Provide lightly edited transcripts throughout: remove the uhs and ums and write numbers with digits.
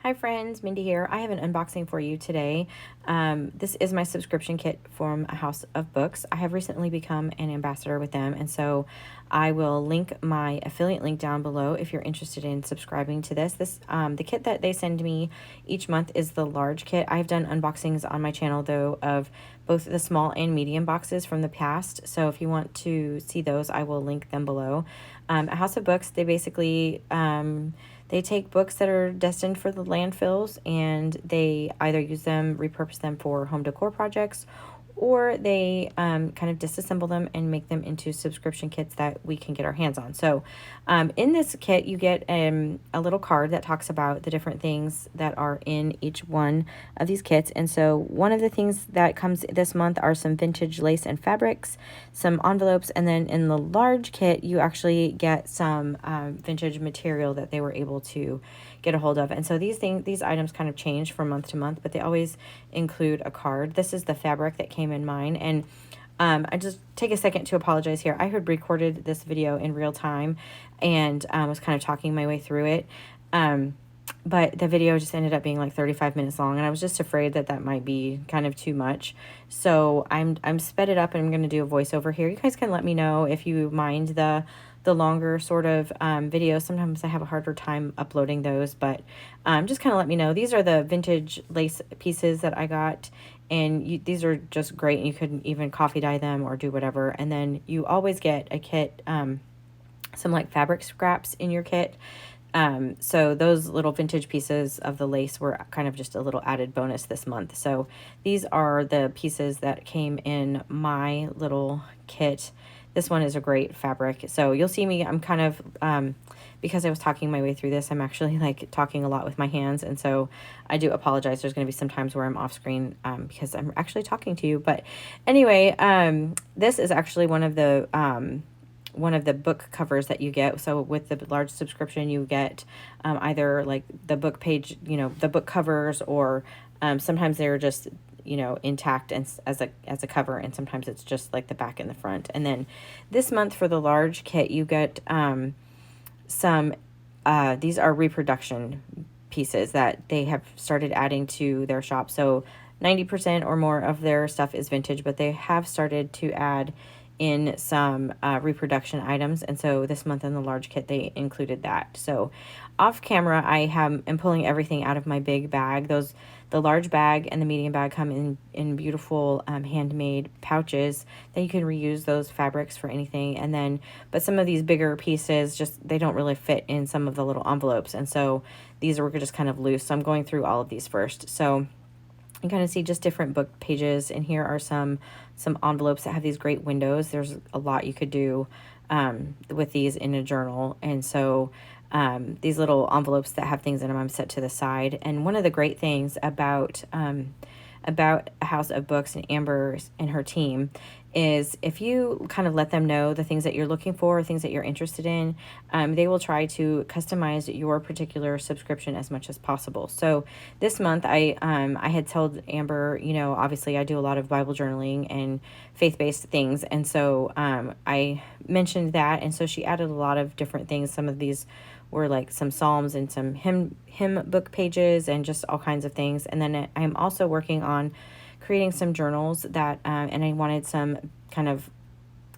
Hi friends, Mindy here. I have an unboxing for you today. This is my subscription kit from A House of Books. I have recently become an ambassador with them, and so I will link my affiliate link down below if you're interested in subscribing to this. The kit that they send me each month is the large kit. I've done unboxings on my channel though of both the small and medium boxes from the past, so if you want to see those, I will link them below. A House of Books, they basically they take books that are destined for the landfills and they either use them, repurpose them for home decor projects, or they kind of disassemble them and make them into subscription kits that we can get our hands on. So in this kit, you get a little card that talks about the different things that are in each one of these kits. And so one of the things that comes this month are some vintage lace and fabrics, some envelopes, and then in the large kit, you actually get some vintage material that they were able to get a hold of. And so these items kind of change from month to month, but they always include a card. This is the fabric that came in mine, and I just take a second to apologize here. I had recorded this video in real time and was kind of talking my way through it. But the video just ended up being like 35 minutes long, and I was just afraid that that might be kind of too much. So I'm sped it up, and I'm going to do a voiceover here. You guys can let me know if you mind the longer sort of videos. Sometimes I have a harder time uploading those, but just kind of let me know. These are the vintage lace pieces that I got, and these are just great. You could even coffee dye them or do whatever. And then you always get a kit, some like fabric scraps in your kit. So those little vintage pieces of the lace were kind of just a little added bonus this month. So these are the pieces that came in my little kit. This one is a great fabric. So you'll see me, I'm kind of, because I was talking my way through this, I'm actually like talking a lot with my hands. And so I do apologize. There's going to be some times where I'm off screen because I'm actually talking to you. But anyway, this is actually one of the book covers that you get. So with the large subscription, you get either like the book page, the book covers, or sometimes they're just intact and as a cover, and sometimes it's just like the back and the front. And then this month for the large kit, you get some these are reproduction pieces that they have started adding to their shop. So 90% or more of their stuff is vintage, but they have started to add in some reproduction items, and so this month in the large kit they included that. So off camera I am pulling everything out of my big bag. The large bag and the medium bag come in beautiful handmade pouches that you can reuse those fabrics for anything. And then but some of these bigger pieces just they don't really fit in some of the little envelopes, and so these were just kind of loose. So I'm going through all of these first. So you kind of see just different book pages, and here are some envelopes that have these great windows. There's a lot you could do with these in a journal, and so these little envelopes that have things in them I'm set to the side. And one of the great things about A House of Books and Amber and her team is if you kind of let them know the things that you're looking for, things that you're interested in, they will try to customize your particular subscription as much as possible. So this month I had told Amber, obviously I do a lot of Bible journaling and faith-based things, and so I mentioned that, and so she added a lot of different things. Some of these were like some psalms and some hymn book pages and just all kinds of things. And then I'm also working on creating some journals that and I wanted some kind of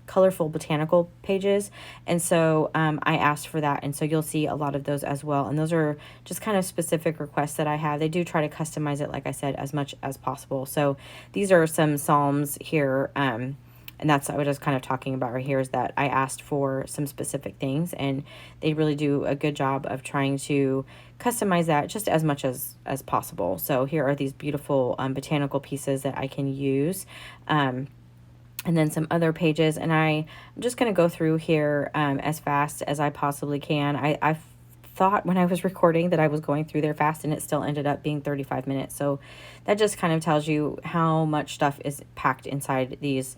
colorful botanical pages, and so I asked for that, and so you'll see a lot of those as well. And those are just kind of specific requests that I have. They do try to customize it, like I said, as much as possible. So these are some psalms here, and that's what I was kind of talking about right here, is that I asked for some specific things, and they really do a good job of trying to customize that just as much as possible. So here are these beautiful botanical pieces that I can use, and then some other pages. And I'm just going to go through here as fast as I possibly can. I thought when I was recording that I was going through there fast, and it still ended up being 35 minutes. So that just kind of tells you how much stuff is packed inside these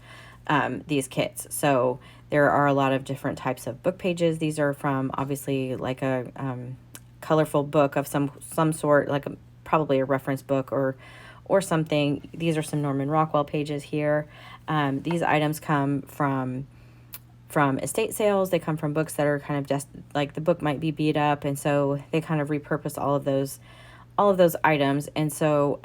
kits. So there are a lot of different types of book pages. These are from obviously like a colorful book of some sort, like probably a reference book or something. These are some Norman Rockwell pages here. These items come from estate sales. They come from books that are kind of just like the book might be beat up, and so they kind of repurpose all of those all of those items. And so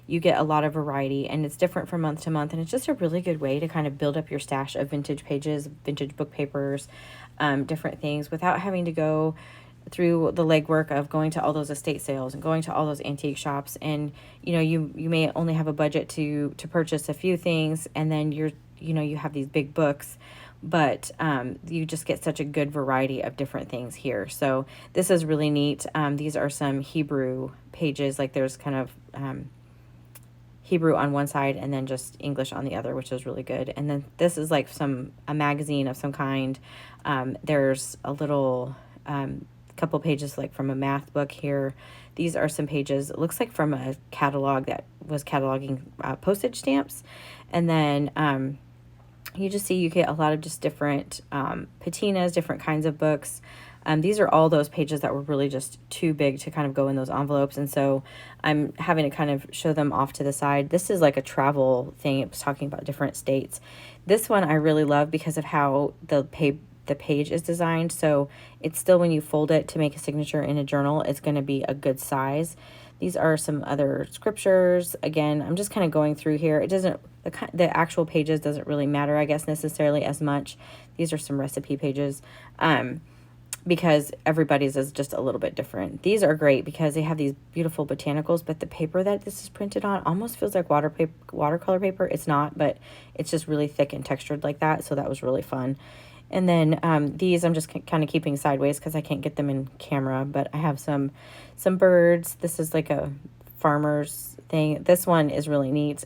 you get a lot of variety, and it's different from month to month. And it's just a really good way to kind of build up your stash of vintage pages, vintage book papers, different things without having to go through the legwork of going to all those estate sales and going to all those antique shops. And, you may only have a budget to purchase a few things, and then you have these big books, but you just get such a good variety of different things here. So this is really neat. These are some Hebrew pages, like there's kind of Hebrew on one side and then just English on the other, which is really good. And then this is like a magazine of some kind. There's a little couple pages like from a math book here. These are some pages, it looks like from a catalog that was cataloging postage stamps. And then you just see you get a lot of just different patinas, different kinds of books. These are all those pages that were really just too big to kind of go in those envelopes. And so I'm having to kind of show them off to the side. This is like a travel thing. It was talking about different states. This one I really love because of how the page is designed. So it's still, when you fold it to make a signature in a journal, it's going to be a good size. These are some other scriptures. Again, I'm just kind of going through here. It doesn't, the actual pages doesn't really matter, I guess, necessarily as much. These are some recipe pages. Because everybody's is just a little bit different. These are great because they have these beautiful botanicals, but the paper that this is printed on almost feels like watercolor paper. It's not, but it's just really thick and textured like that. So that was really fun. And then these I'm just kind of keeping sideways because I can't get them in camera, but I have some birds. This is like a farmer's thing. This one is really neat.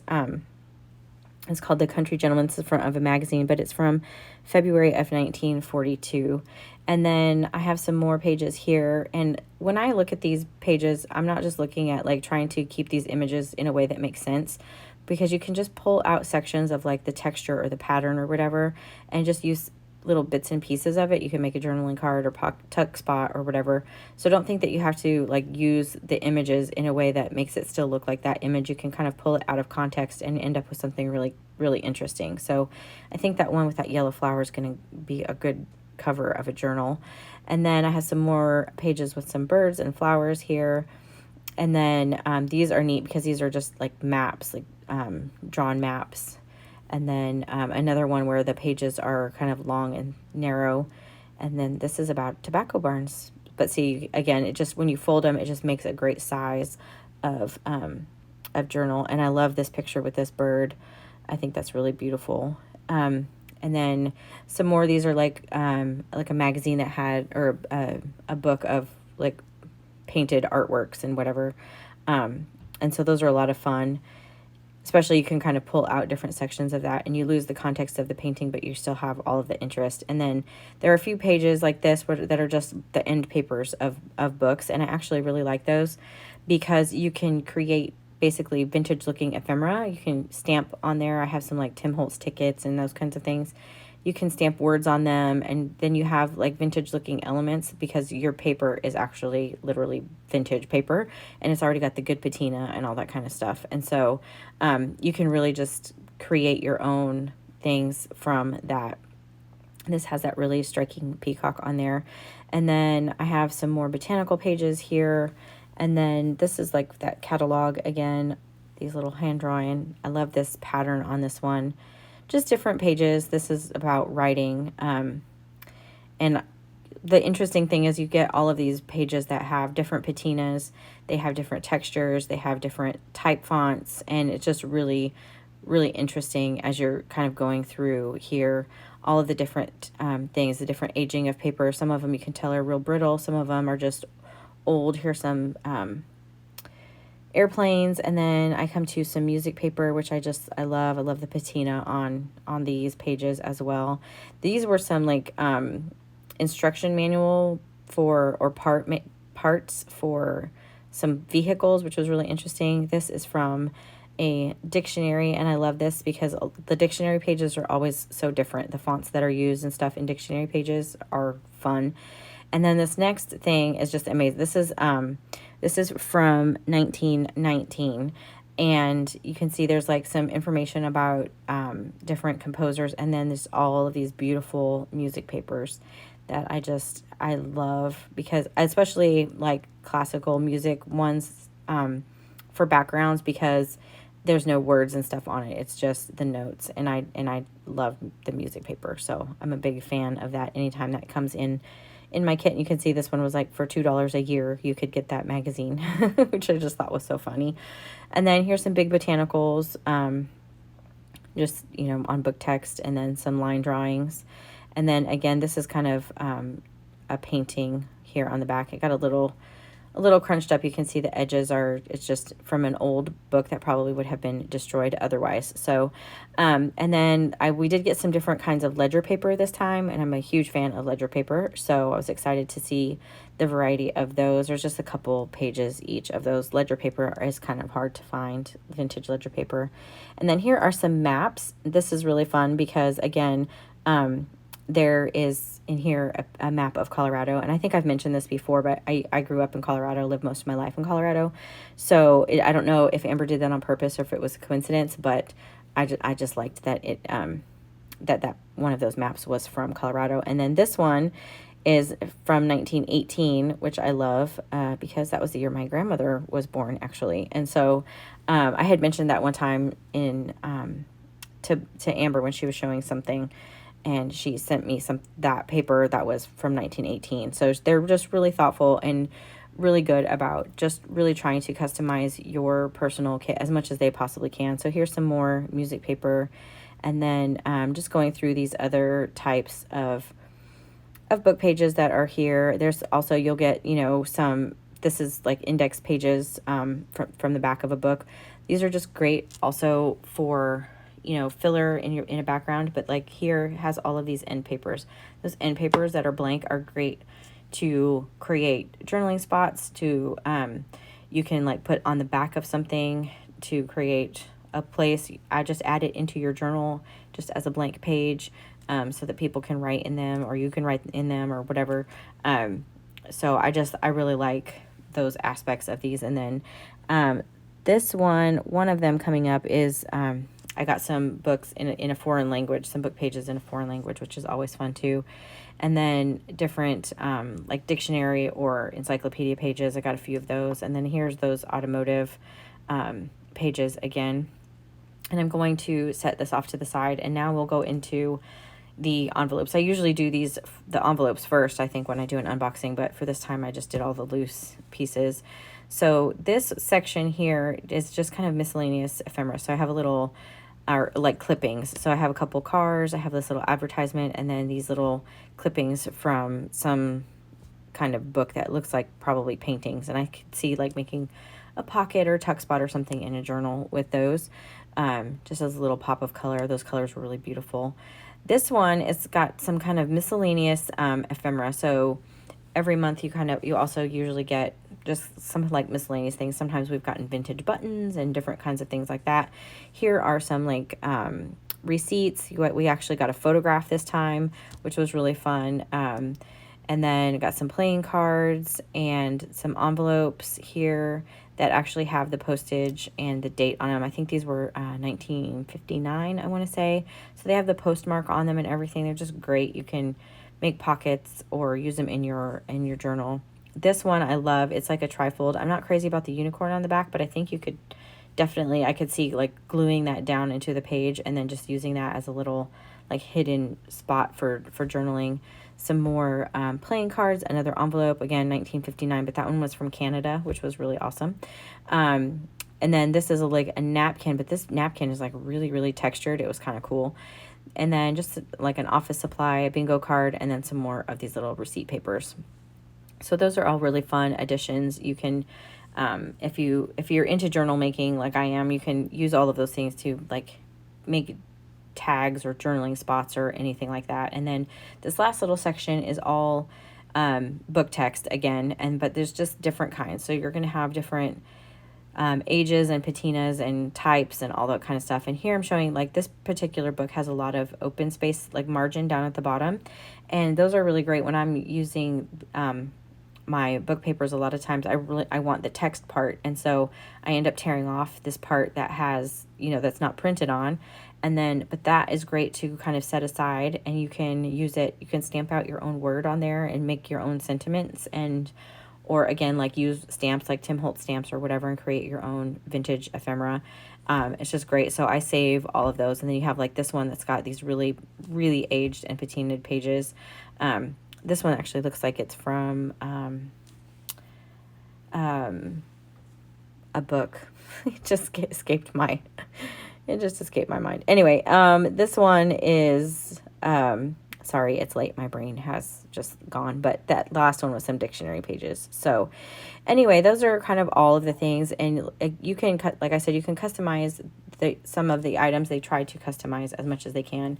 It's called The Country Gentleman. It's front of a magazine, but it's from February of 1942. And then I have some more pages here. And when I look at these pages, I'm not just looking at like trying to keep these images in a way that makes sense, because you can just pull out sections of like the texture or the pattern or whatever and just use little bits and pieces of it. You can make a journaling card or tuck spot or whatever. So don't think that you have to like use the images in a way that makes it still look like that image. You can kind of pull it out of context and end up with something really, really interesting. So I think that one with that yellow flower is going to be a good cover of a journal. And then I have some more pages with some birds and flowers here. And then these are neat because these are just like maps, like drawn maps. And then another one where the pages are kind of long and narrow. And then this is about tobacco barns. But see, again, it just, when you fold them, it just makes a great size of journal. And I love this picture with this bird. I think that's really beautiful. And then some more of these are like a magazine that had, or a book of like painted artworks and whatever. And so those are a lot of fun. Especially you can kind of pull out different sections of that and you lose the context of the painting, but you still have all of the interest. And then there are a few pages like this that are just the end papers of books. And I actually really like those because you can create basically vintage looking ephemera. You can stamp on there. I have some like Tim Holtz tickets and those kinds of things. You can stamp words on them, and then you have like vintage looking elements because your paper is actually literally vintage paper and it's already got the good patina and all that kind of stuff. And so you can really just create your own things from that. This has that really striking peacock on there. And then I have some more botanical pages here. And then this is like that catalog again, these little hand drawing. I love this pattern on this one. Just different pages. This is about writing. And the interesting thing is you get all of these pages that have different patinas. They have different textures. They have different type fonts. And it's just really, really interesting as you're kind of going through here. All of the different things, the different aging of paper. Some of them you can tell are real brittle. Some of them are just old. Here's some airplanes, and then I come to some music paper, which I love. I love the patina on these pages as well. These were some like instruction manual for, or parts for some vehicles, which was really interesting. This is from a dictionary, and I love this because the dictionary pages are always so different. The fonts that are used and stuff in dictionary pages are fun. And then this next thing is just amazing. This is from 1919, and you can see there's like some information about different composers, and then there's all of these beautiful music papers that I love, because especially like classical music ones, for backgrounds because there's no words and stuff on it. It's just the notes, and I love the music paper, so I'm a big fan of that. Anytime that comes in my kit, and you can see this one was like for $2 a year, you could get that magazine, which I just thought was so funny. And then here's some big botanicals, just, on book text, and then some line drawings. And then again, this is kind of a painting here on the back. It got a little crunched up. You can see the edges it's just from an old book that probably would have been destroyed otherwise. So, and then we did get some different kinds of ledger paper this time, and I'm a huge fan of ledger paper. So I was excited to see the variety of those. There's just a couple pages each of those. Ledger paper is kind of hard to find, vintage ledger paper. And then here are some maps. This is really fun because, again, there is in here a map of Colorado, and I think I've mentioned this before, but I grew up in Colorado, lived most of my life in Colorado, so I don't know if Amber did that on purpose or if it was a coincidence, but I just liked that it that one of those maps was from Colorado. And then this one is from 1918, which I love because that was the year my grandmother was born, actually. And so I had mentioned that one time to Amber when she was showing something, and she sent me that paper that was from 1918. So they're just really thoughtful and really good about just really trying to customize your personal kit as much as they possibly can. So here's some more music paper, and then just going through these other types of book pages that are here. There's also, you'll get, some, this is like index pages from the back of a book. These are just great also for filler in a background, but like here has all of these end papers. Those end papers that are blank are great to create journaling spots, to you can like put on the back of something to create a place. I just add it into your journal just as a blank page, so that people can write in them, or you can write in them, or whatever. So I really like those aspects of these. And then this one of them coming up is I got some books in a foreign language, some book pages in a foreign language, which is always fun too. And then different like dictionary or encyclopedia pages. I got a few of those. And then here's those automotive pages again. And I'm going to set this off to the side, and now we'll go into the envelopes. I usually do the envelopes first, I think, when I do an unboxing, but for this time I just did all the loose pieces. So this section here is just kind of miscellaneous ephemera. So I have a little like clippings. So I have a couple cars, I have this little advertisement, and then these little clippings from some kind of book that looks like probably paintings. And I could see like making a pocket or tuck spot or something in a journal with those, just as a little pop of color. Those colors were really beautiful. This one, it's got some kind of miscellaneous ephemera. So every month you also usually get just some like miscellaneous things. Sometimes we've gotten vintage buttons and different kinds of things like that. Here are some like receipts. We actually got a photograph this time, which was really fun. And then got some playing cards and some envelopes here that actually have the postage and the date on them. I think these were 1959, I want to say. So they have the postmark on them and everything. They're just great. You can make pockets or use them in your journal. This one I love. It's like a trifold. I'm not crazy about the unicorn on the back, but I think you could definitely, I could see like gluing that down into the page and then just using that as a little like hidden spot for journaling. Some more playing cards, another envelope, again 1959, but that one was from Canada, which was really awesome. And then this is like a napkin, but this napkin is like really, really textured. It was kind of cool. And then just like an office supply, a bingo card, and then some more of these little receipt papers. So those are all really fun additions. You can, if you're into journal making like I am, you can use all of those things to like make tags or journaling spots or anything like that. And then this last little section is all book text again, but there's just different kinds. So you're going to have different ages and patinas and types and all that kind of stuff. And here I'm showing like this particular book has a lot of open space, like margin down at the bottom. And those are really great when I'm using my book papers. A lot of times I want the text part. And so I end up tearing off this part that has, that's not printed on. But that is great to kind of set aside, and you can use it. You can stamp out your own word on there and make your own sentiments and or again, like use stamps like Tim Holtz stamps or whatever and create your own vintage ephemera. It's just great. So I save all of those. And then you have like this one that's got these really, really aged and patinaed pages. This one actually looks like it's from a book. It just escaped my mind. Anyway, this one is, sorry, it's late. My brain has just gone, but that last one was some dictionary pages. So anyway, those are kind of all of the things. And you can like I said, you can customize some of the items. They try to customize as much as they can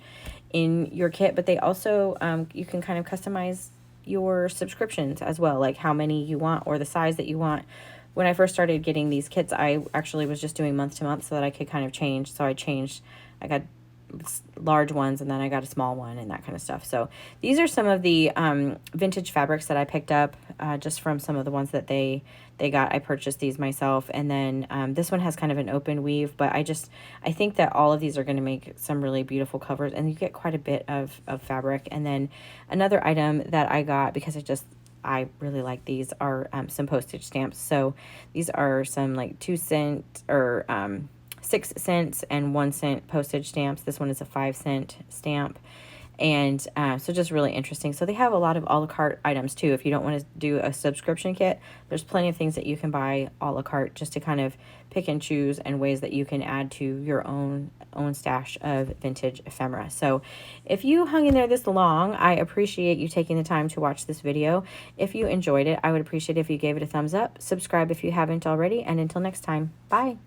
in your kit, but they also, you can kind of customize your subscriptions as well, like how many you want or the size that you want. When I first started getting these kits, I actually was just doing month to month so that I could kind of change. So I got large ones and then I got a small one and that kind of stuff. So these are some of the vintage fabrics that I picked up just from some of the ones that they got. I purchased these myself. And then this one has kind of an open weave, but I think that all of these are going to make some really beautiful covers, and you get quite a bit of fabric. And then another item that I got because I really like these are some postage stamps. So these are some like 2-cent or 6 cents and 1 cent postage stamps. This one is a 5-cent stamp. And so just really interesting. So they have a lot of a la carte items too. If you don't want to do a subscription kit, there's plenty of things that you can buy a la carte just to kind of pick and choose, and ways that you can add to your own stash of vintage ephemera. So if you hung in there this long, I appreciate you taking the time to watch this video. If you enjoyed it, I would appreciate if you gave it a thumbs up. Subscribe if you haven't already. And until next time, bye.